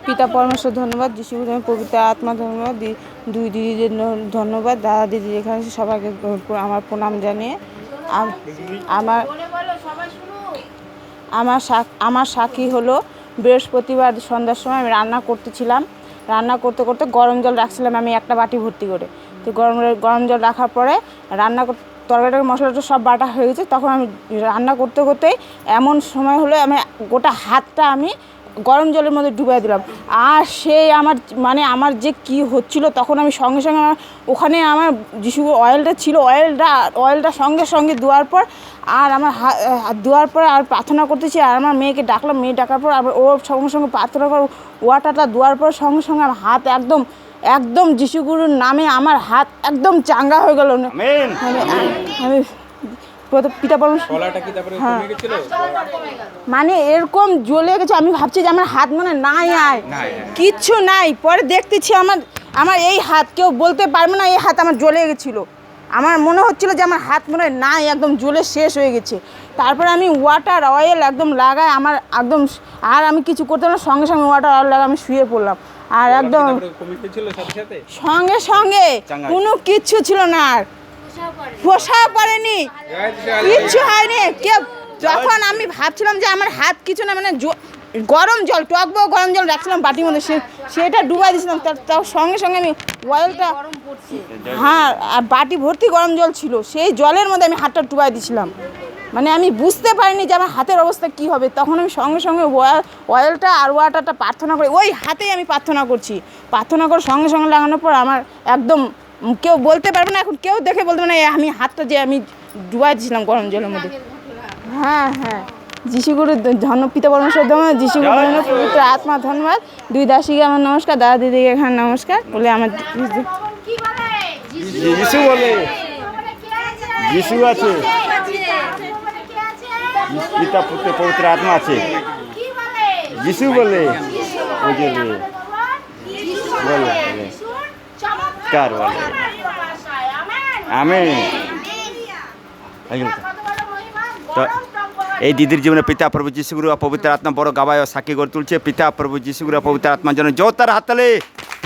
পিতা পরমেশ্বর ধন্যবাদ, যিশু পবিত্র আত্মা ধন্যবাদ, দুই দিদিদের ধন্যবাদ, দাদা দিদি এখানে সবাইকে আমার প্রণাম জানিয়ে আমার আমার সাক্ষী হলো বৃহস্পতিবার সন্ধ্যার সময় আমি রান্না করতেছিলাম। রান্না করতে করতে গরম জল রাখছিলাম আমি একটা বাটি ভর্তি করে। তো গরম জল রাখার পরে তরকারিটার মশলাটা সব বাটা হয়ে গেছে। তখন আমি রান্না করতে করতেই এমন সময় হলো আমি গোটা হাতটা আমি গরম জলের মধ্যে ডুবিয়ে দিলাম। আর সেই আমার যে কি হচ্ছিল, তখন আমি সঙ্গে সঙ্গে ওখানে আমার যিশু অয়েলটা ছিল, অয়েলটা সঙ্গে সঙ্গে দেওয়ার পর আর আমার দেওয়ার পরে আর প্রার্থনা করতেছি। আর আমার মেয়েকে ডাকলাম, মেয়ে ডাকার পর আবার ওর সঙ্গে সঙ্গে প্রার্থনা করার ওয়াটারটা দেওয়ার পর সঙ্গে সঙ্গে আমার হাত একদম যিশু গুরুর নামে আমার হাত একদম চাঙ্গা হয়ে গেল। আমি পিতা পরমেশ্বর মানে এরকম জ্বলে গেছে, আমি ভাবছি যে আমার হাত মানে নাই আর কিচ্ছু নাই। পরে দেখতেছি আমার এই হাত, কেউ বলতে পারবে না এই হাত আমার জ্বলে গেছিলো। আমার মনে হচ্ছিল যে আমার হাত মনে হয় নাই, একদম জ্বলে শেষ হয়ে গেছে। তারপরে আমি অয়েল একদম লাগাই আমার একদম, আর আমি কিছু করতে না, সঙ্গে সঙ্গে অয়েল লাগাই আমি শুয়ে পড়লাম। আর একদম সঙ্গে সঙ্গে কোনো কিচ্ছু ছিল না, আর পোষা পড়েনি, কিচ্ছু হয়নি। যখন আমি ভাবছিলাম যে আমার হাত কিছু না, মানে গরম জল গরম জল রাখছিলাম বাটির মধ্যে, সেটা ডুবাই দিয়েছিলাম। তার সঙ্গে সঙ্গে আমি অয়েলটা, হ্যাঁ, আর বাটি ভর্তি গরম জল ছিল, সেই জলের মধ্যে আমি হাতটা ডুবাই দিয়েছিলাম। মানে আমি বুঝতে পারিনি যে আমার হাতের অবস্থা কী হবে। তখন আমি সঙ্গে সঙ্গে অয়েলটা আর ওয়াটারটা প্রার্থনা করি, ওই হাতেই আমি প্রার্থনা করছি। প্রার্থনা করে সঙ্গে সঙ্গে লাগানোর পর আমার একদম কেউ বলতে পারবে না, এখন কেউ দেখে বলতে না আমি হাতটা যে আমি ডুবাই দিয়েছিলাম গরম জলের মধ্যে। হ্যাঁ হ্যাঁ, যিশুগুরুর পিতা পরমেশ্বর ধন্যবাদ, যিশুগুরুর পবিত্র আত্মা ধন্যবাদ, দুই দাসীকে আমার নমস্কার, দাদা দিদিকে এখানে নমস্কার বলে আমার যিশু বলে যিশু আছে, পিতা পুত্র পবিত্র আত্মা আছে। যিশু বলে কার বলে আমেন। তো এই দিদির জীবনে পিতা প্রভু যিশুগুরু পবিত্র আত্মা বড় গাবায় সাক্ষী গড়ে তুলছে। পিতা প্রভু যিশুগুরু পবিত্র আত্মার জন্য জোরদার হাততালি।